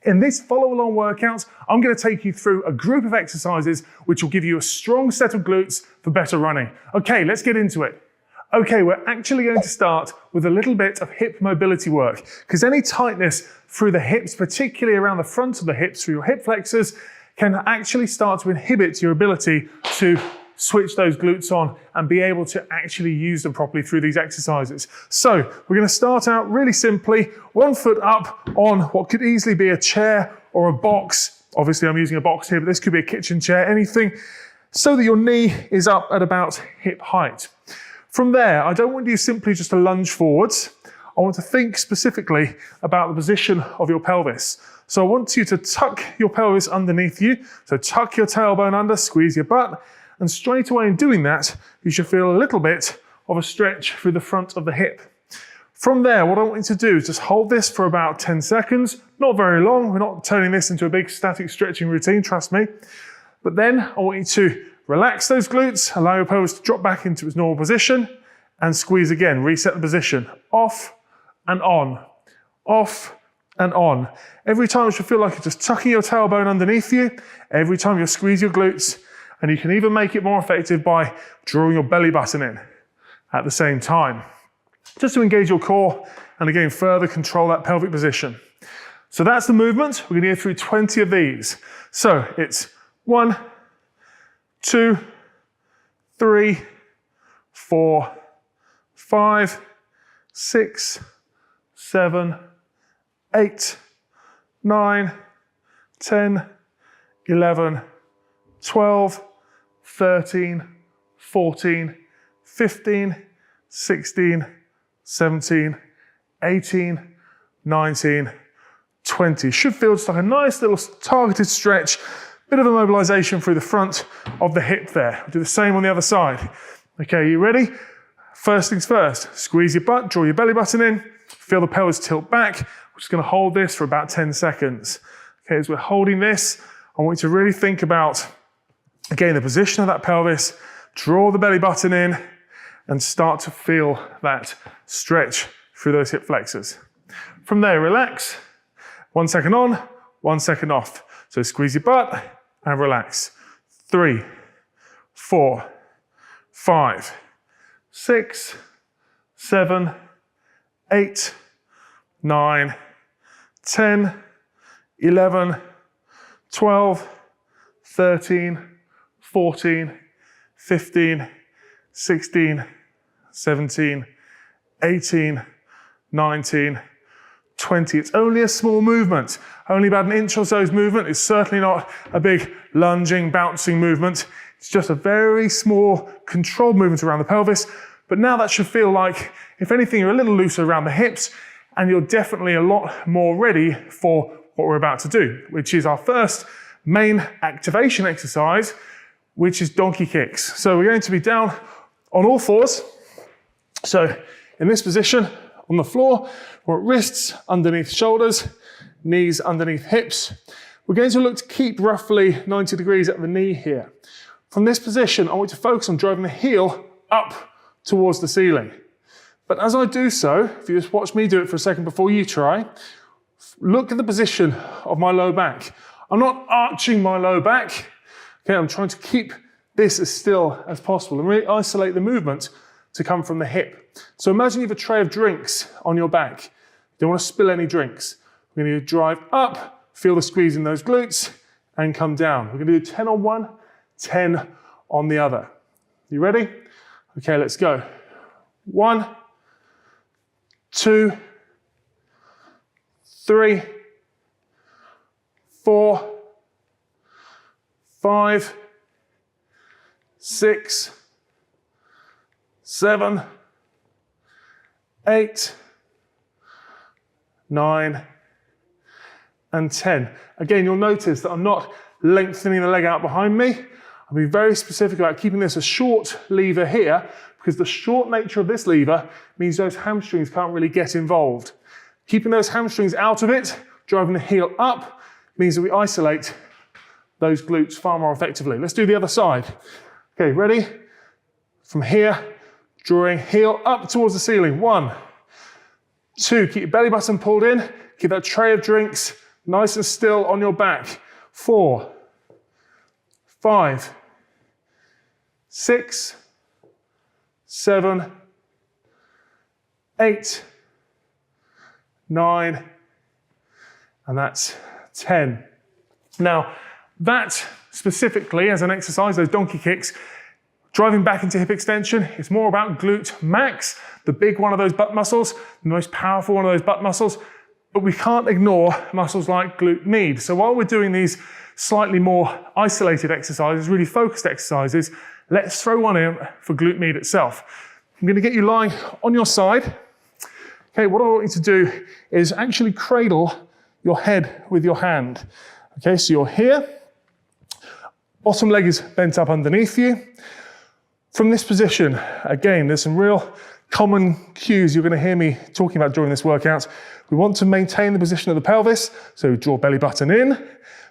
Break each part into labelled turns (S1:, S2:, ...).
S1: In this follow-along workout, I'm going to take you through a group of exercises which will give you a strong set of glutes for better running. Okay, let's get into it. Okay, we're actually going to start with a little bit of hip mobility work, because any tightness through the hips, particularly around the front of the hips through your hip flexors, can actually start to inhibit your ability to switch those glutes on and be able to actually use them properly through these exercises. So we're going to start out really simply, 1 foot up on what could easily be a chair or a box. Obviously I'm using a box here, but this could be a kitchen chair, anything, so that your knee is up at about hip height. From there, I don't want you simply just to lunge forwards. I want to think specifically about the position of your pelvis. So I want you to tuck your pelvis underneath you. So tuck your tailbone under, squeeze your butt, and straight away in doing that, you should feel a little bit of a stretch through the front of the hip. From there, what I want you to do is just hold this for about 10 seconds, not very long. We're not turning this into a big static stretching routine, trust me. But then I want you to relax those glutes, allow your pelvis to drop back into its normal position, and squeeze again, reset the position. Off and on, off and on. Every time you should feel like you're just tucking your tailbone underneath you. Every time you squeeze your glutes, and you can even make it more effective by drawing your belly button in at the same time, just to engage your core and again further control that pelvic position. So that's the movement. We're going to go through 20 of these. So it's 1, 2, 3, 4, 5, 6, 7, 8, 9, 10, 11, 12, 13, 14, 15, 16, 17, 18, 19, 20. Should feel just like a nice little targeted stretch, bit of a mobilization through the front of the hip there. We'll do the same on the other side. Okay, you ready? First things first, squeeze your butt, draw your belly button in, feel the pelvis tilt back. We're just going to hold this for about 10 seconds. Okay, as we're holding this, I want you to really think about, again, the position of that pelvis, draw the belly button in, and start to feel that stretch through those hip flexors. From there, relax. 1 second on, 1 second off. So squeeze your butt and relax. 3, 4, 5, 6, 7, 8, 9, 10, 11, 12, 13, 14, 15, 16, 17, 18, 19, 20. It's only a small movement, only about an inch or so's movement. It's certainly not a big lunging, bouncing movement. It's just a very small controlled movement around the pelvis. But now that should feel like, if anything, you're a little looser around the hips, and you're definitely a lot more ready for what we're about to do, which is our first main activation exercise, which is donkey kicks. So we're going to be down on all fours. So in this position on the floor, we're at wrists underneath shoulders, knees underneath hips. We're going to look to keep roughly 90 degrees at the knee here. From this position, I want you to focus on driving the heel up towards the ceiling. But as I do so, if you just watch me do it for a second before you try, look at the position of my low back. I'm not arching my low back. Okay, I'm trying to keep this as still as possible and really isolate the movement to come from the hip. So imagine you have a tray of drinks on your back. You don't want to spill any drinks. We're going to drive up, feel the squeeze in those glutes, and come down. We're going to do 10 on one, 10 on the other. You ready? Okay, let's go. 1, 2, 3, 4, 5, 6, 7, 8, 9, and 10. Again, you'll notice that I'm not lengthening the leg out behind me. I'll be very specific about keeping this a short lever here, because the short nature of this lever means those hamstrings can't really get involved. Keeping those hamstrings out of it, driving the heel up, means that we isolate those glutes far more effectively. Let's do the other side. Okay, ready? From here, drawing heel up towards the ceiling. 1, 2, keep your belly button pulled in, keep that tray of drinks nice and still on your back. 4, 5, 6, 7, 8, 9, and that's 10. Now, that specifically as an exercise, those donkey kicks, driving back into hip extension, it's more about glute max, the big one of those butt muscles, the most powerful one of those butt muscles, but we can't ignore muscles like glute med. So while we're doing these slightly more isolated exercises, really focused exercises, let's throw one in for glute med itself. I'm going to get you lying on your side. Okay, what I want you to do is actually cradle your head with your hand. Okay, so you're here, bottom leg is bent up underneath you. From this position, again, there's some real common cues you're going to hear me talking about during this workout. We want to maintain the position of the pelvis, so draw belly button in,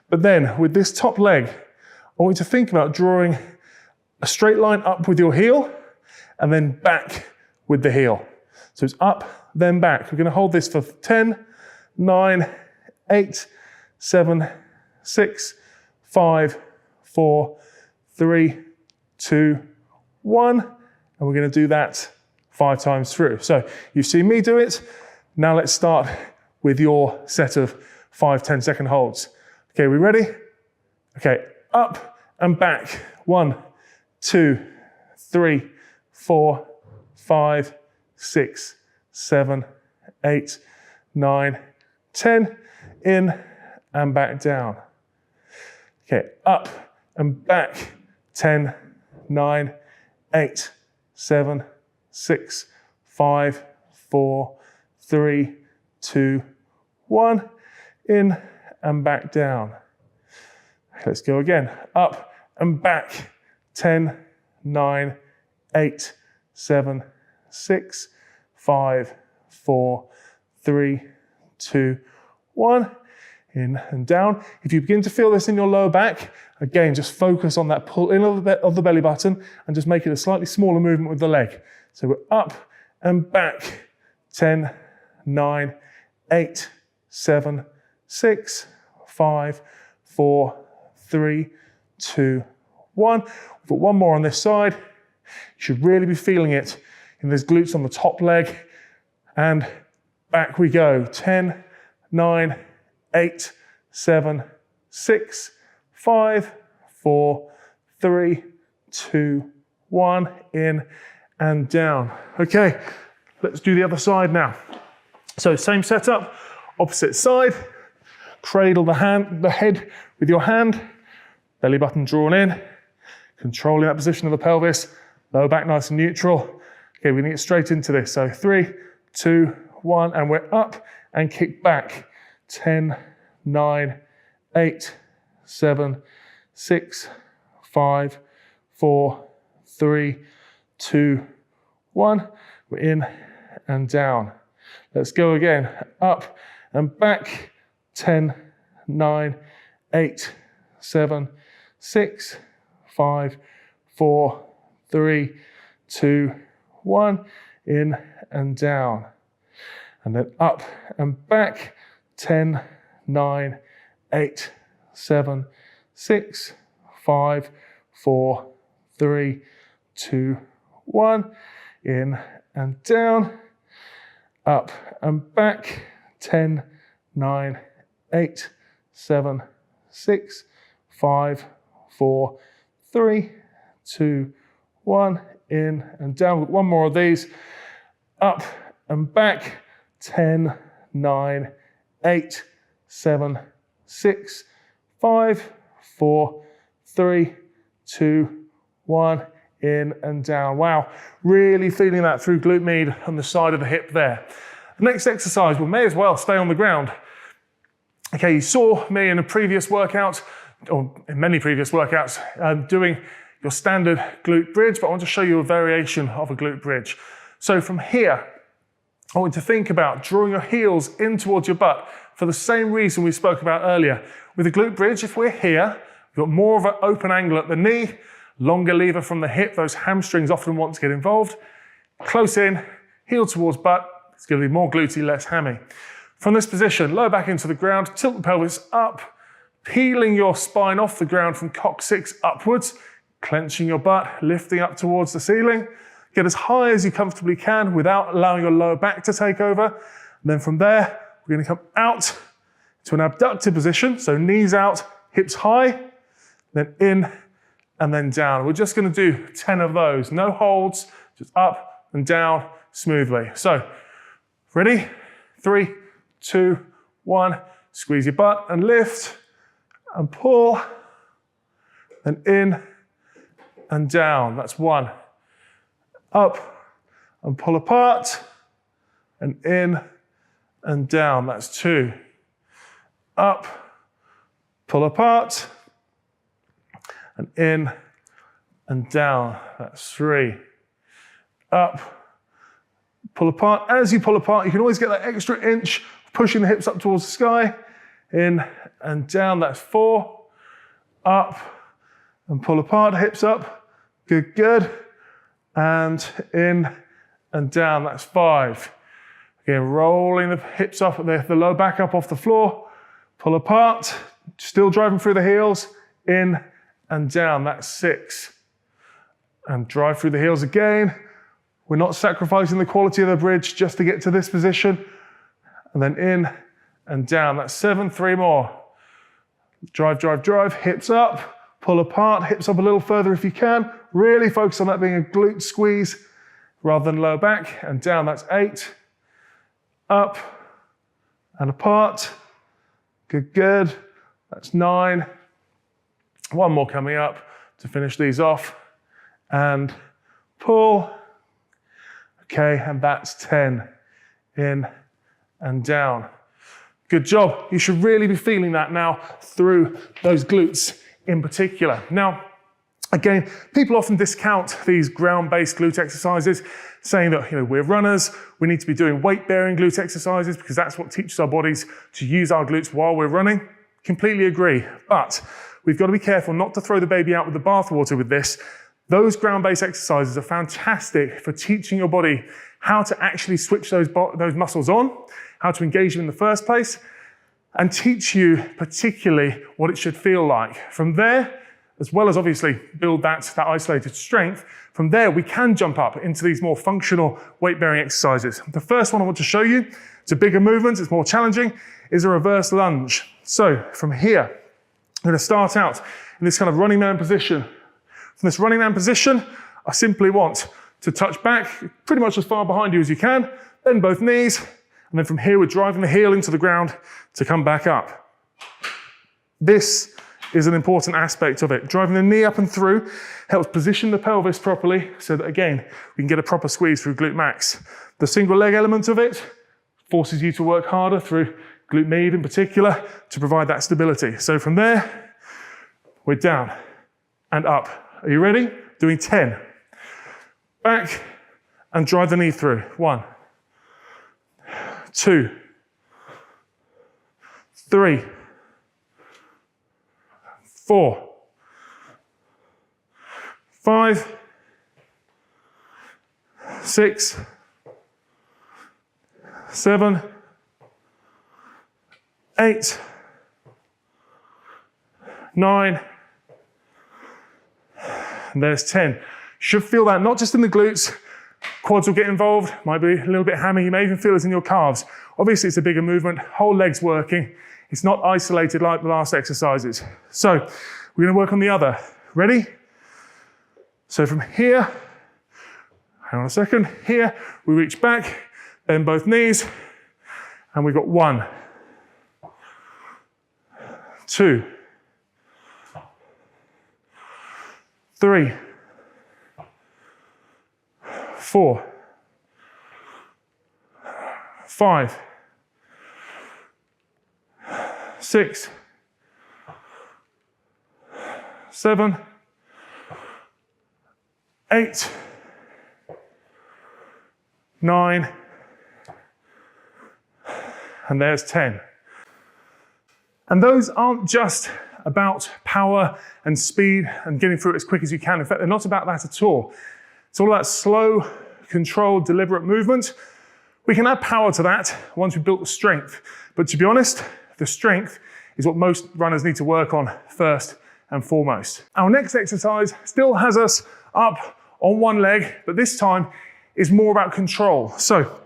S1: but then with this top leg, I want you to think about drawing a straight line up with your heel and then back with the heel. So it's up, then back. We're going to hold this for 10, 9, 8, 7, 6, 5, 4, 3, 2, 1. And we're going to do that 5 times through. So you've seen me do it. Now let's start with your set of 5, 10-second holds. Okay, we ready? Okay, up and back. 1, 2, 3, 4, 5, 6, 7, 8, 9, 10. In and back down. Okay, up and back. 10, 9, 8, 7, 6, 5, 4, 3, 2, 1. In and back down. Let's go again. Up and back. 10, 9, 8, 7, 6, 5, 4, 3, 2, 1. In and down. If you begin to feel this in your lower back, again, just focus on that pull in of the belly button and just make it a slightly smaller movement with the leg. So we're up and back. 10, 9, 8, 7, 6, 5, 4, 3, 2, 1. We've got one more on this side. You should really be feeling it in those glutes on the top leg. And back we go. 10, 9, 8, 7, 6, 5, 4, 3, 2, 1. In and down. Okay, let's do the other side now. So same setup, opposite side. Cradle the head with your hand. Belly button drawn in. Controlling that position of the pelvis. Lower back nice and neutral. Okay, we're going to get straight into this. So 3, 2, 1, and we're up and kick back. 10, 9, 8, 7, 6, 5, 4, 3, 2, 1. We're in and down. Let's go again. Up and back. 10, 9, 8, 7, 6, 5, 4, 3, 2, 1. In and down. And then up and back. 10, 9, 8, 7, 6, 5, 4, 3, 2, 1. In and down. Up and back. 10, 9, 8, 7, 6, 5, 4, 3, 2, 1. In and down. One more of these. Up and back. 10, 9, 8, 7, 6, 5, 4, 3, 2, 1. In and down. Wow, really feeling that through glute med on the side of the hip there. The next exercise, we may as well stay on the ground. Okay, you saw me in a previous workout, or in many previous workouts, doing your standard glute bridge, but I want to show you a variation of a glute bridge. So from here, I want you to think about drawing your heels in towards your butt for the same reason we spoke about earlier. With a glute bridge, if we're here, we've got more of an open angle at the knee, longer lever from the hip, those hamstrings often want to get involved. Close in, heel towards butt, it's going to be more glutey, less hammy. From this position, lower back into the ground, tilt the pelvis up, peeling your spine off the ground from coccyx upwards, clenching your butt, lifting up towards the ceiling. Get as high as you comfortably can without allowing your lower back to take over. And then from there, we're going to come out to an abducted position. So knees out, hips high, then in and then down. We're just going to do 10 of those. No holds, just up and down smoothly. So ready? 3, 2, 1. Squeeze your butt and lift and pull, and in and down. That's 1. Up and pull apart, and in and down. That's 2. Up, pull apart, and in and down. That's 3. Up, pull apart. As you pull apart, you can always get that extra inch, pushing the hips up towards the sky. In and down, that's 4. Up and pull apart, hips up. Good, good. And in and down, that's 5. Again, rolling the hips up, the lower back up off the floor. Pull apart, still driving through the heels. In and down, that's 6. And drive through the heels again. We're not sacrificing the quality of the bridge just to get to this position. And then in and down, that's 7. 3 more. Drive, drive, drive, hips up. Pull apart, hips up a little further if you can. Really focus on that being a glute squeeze rather than lower back. And down, that's 8. Up and apart. Good, good. That's 9. 1 more coming up to finish these off. And pull. Okay, and that's 10. In and down. Good job. You should really be feeling that now through those glutes in particular. Now, again, people often discount these ground-based glute exercises, saying that we're runners, we need to be doing weight-bearing glute exercises because that's what teaches our bodies to use our glutes while we're running. Completely agree, but we've got to be careful not to throw the baby out with the bathwater with this. Those ground-based exercises are fantastic for teaching your body how to actually switch those muscles on, how to engage them in the first place, and teach you particularly what it should feel like. From there, as well as obviously build that isolated strength, from there we can jump up into these more functional weight-bearing exercises. The first one I want to show you, it's a bigger movement, it's more challenging, is a reverse lunge. So from here, I'm going to start out in this kind of running man position. From this running man position, I simply want to touch back pretty much as far behind you as you can, bend both knees, and then from here we're driving the heel into the ground to come back up. This is an important aspect of it. Driving the knee up and through helps position the pelvis properly so that, again, we can get a proper squeeze through glute max. The single leg element of it forces you to work harder through glute med in particular to provide that stability. So from there, we're down and up. Are you ready? Doing 10. Back and drive the knee through. 1, 2, 3, 4, 5, 6, 7, 8, 9, and there's 10. Should feel that not just in the glutes, quads will get involved, might be a little bit hammy, you may even feel it in your calves. Obviously it's a bigger movement, whole leg's working. It's not isolated like the last exercises. So we're gonna work on the other. Ready? So from here, hang on a second, here, we reach back, bend both knees, and we've got 1, 2, 3, 4, 5, 6, 7, 8, 9, and there's 10. And those aren't just about power and speed and getting through it as quick as you can. In fact, they're not about that at all. It's all about slow, controlled, deliberate movement, We can add power to that once we've built the strength. But to be honest, the strength is what most runners need to work on first and foremost. Our next exercise still has us up on one leg, but this time is more about control. So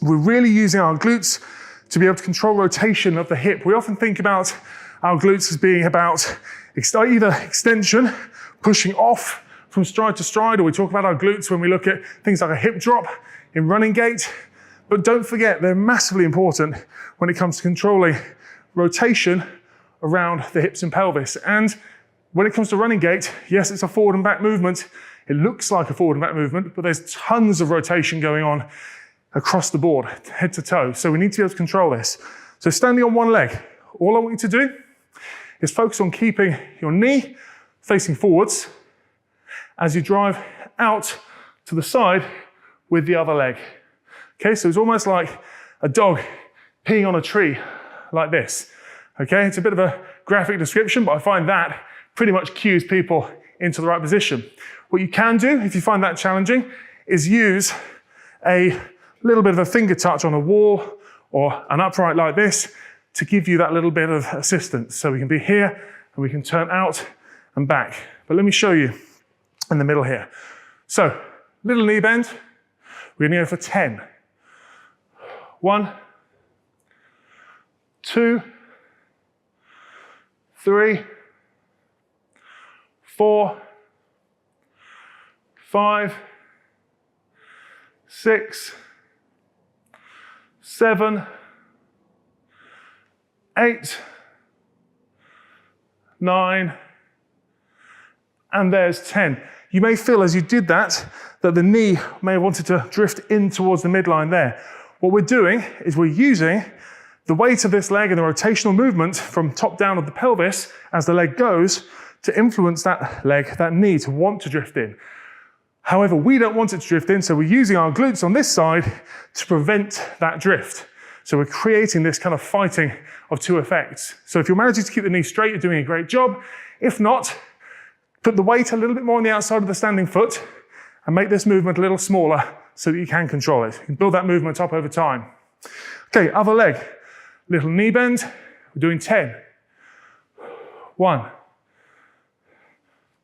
S1: we're really using our glutes to be able to control rotation of the hip. We often think about our glutes as being about either extension, pushing off from stride to stride, or we talk about our glutes when we look at things like a hip drop in running gait. But don't forget, they're massively important when it comes to controlling rotation around the hips and pelvis. And when it comes to running gait, yes, it's a forward and back movement. It looks like a forward and back movement, but there's tons of rotation going on across the board, head to toe. So we need to be able to control this. So standing on one leg, all I want you to do is focus on keeping your knee facing forwards as you drive out to the side with the other leg. Okay, so it's almost like a dog peeing on a tree like this. Okay, it's a bit of a graphic description, but I find that pretty much cues people into the right position. What you can do, if you find that challenging, is use a little bit of a finger touch on a wall or an upright like this to give you that little bit of assistance. So we can be here and we can turn out and back. But let me show you in the middle here. So, little knee bend. We're gonna go for 10. 1, 2, 3, 4, 5, 6, 7, 8, 9, and there's 10. You may feel as you did that the knee may have wanted to drift in towards the midline there. What we're doing is we're using the weight of this leg and the rotational movement from top down of the pelvis as the leg goes to influence that leg, that knee, to want to drift in. However, we don't want it to drift in, so we're using our glutes on this side to prevent that drift. So we're creating this kind of fighting of two effects. So if you're managing to keep the knee straight, you're doing a great job. If not, put the weight a little bit more on the outside of the standing foot and make this movement a little smaller so that you can control it. You can build that movement up over time. Okay, other leg. Little knee bend. We're doing 10. 1,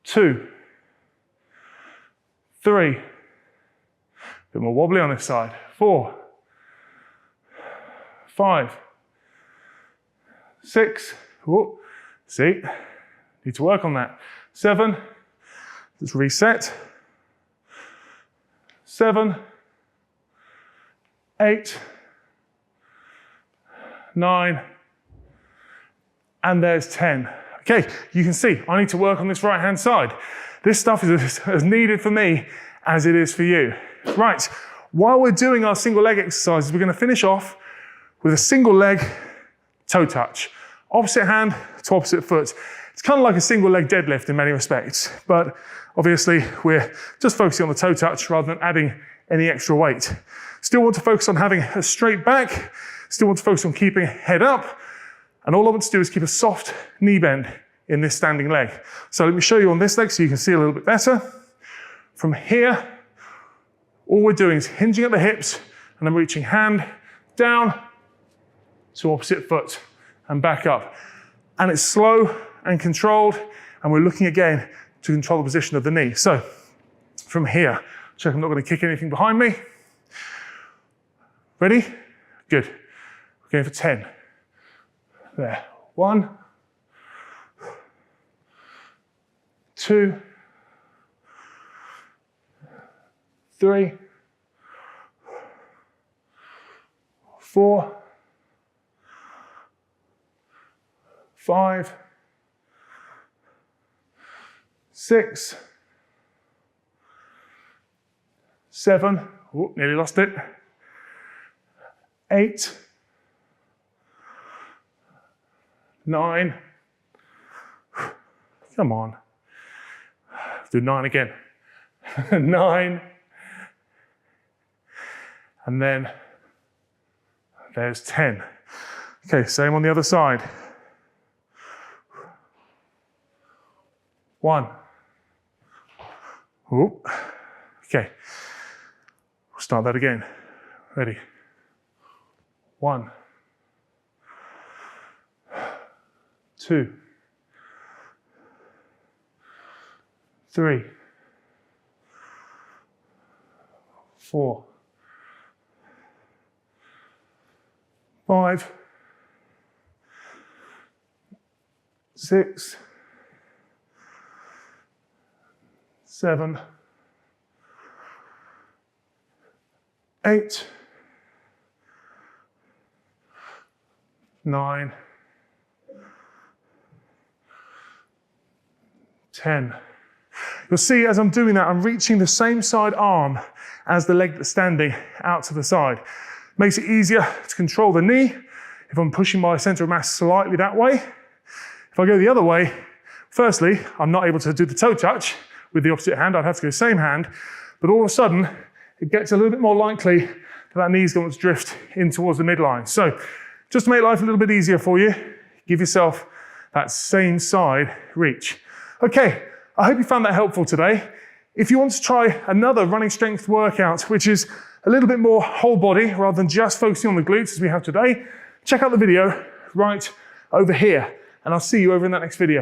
S1: 2, 3. A bit more wobbly on this side. 4, 5, 6. Whoa. See, need to work on that. 7. Let's reset. 7, 8, 9, and there's 10. Okay, you can see I need to work on this right hand side. This stuff is as needed for me as it is for you. Right, while we're doing our single leg exercises, we're going to finish off with a single leg toe touch. Opposite hand to opposite foot. It's kind of like a single leg deadlift in many respects, but obviously we're just focusing on the toe touch rather than adding any extra weight. Still want to focus on having a straight back, still want to focus on keeping head up, and all I want to do is keep a soft knee bend in this standing leg. So let me show you on this leg so you can see a little bit better. From here, all we're doing is hinging at the hips, and I'm reaching hand down to opposite foot and back up. And it's slow and controlled, and we're looking again to control the position of the knee. So from here, check I'm not going to kick anything behind me. Ready? Good. We're going for 10. There. 1, 2, 3, 4, 5, 6, 7, oh, nearly lost it, 8, 9, come on, do 9 again, 9, and then there's 10. Okay, same on the other side. 1. Ooh. Okay, we'll start that again. Ready? 1, 2, 3, 4, 5, 6, 7, 8, 9, 10. You'll see as I'm doing that, I'm reaching the same side arm as the leg that's standing out to the side. Makes it easier to control the knee if I'm pushing my center of mass slightly that way. If I go the other way, firstly, I'm not able to do the toe touch with the opposite hand. I'd have to go same hand, but all of a sudden, it gets a little bit more likely that knee's going to drift in towards the midline. So just to make life a little bit easier for you, give yourself that same side reach. Okay, I hope you found that helpful today. If you want to try another running strength workout, which is a little bit more whole body rather than just focusing on the glutes as we have today, check out the video right over here, and I'll see you over in that next video.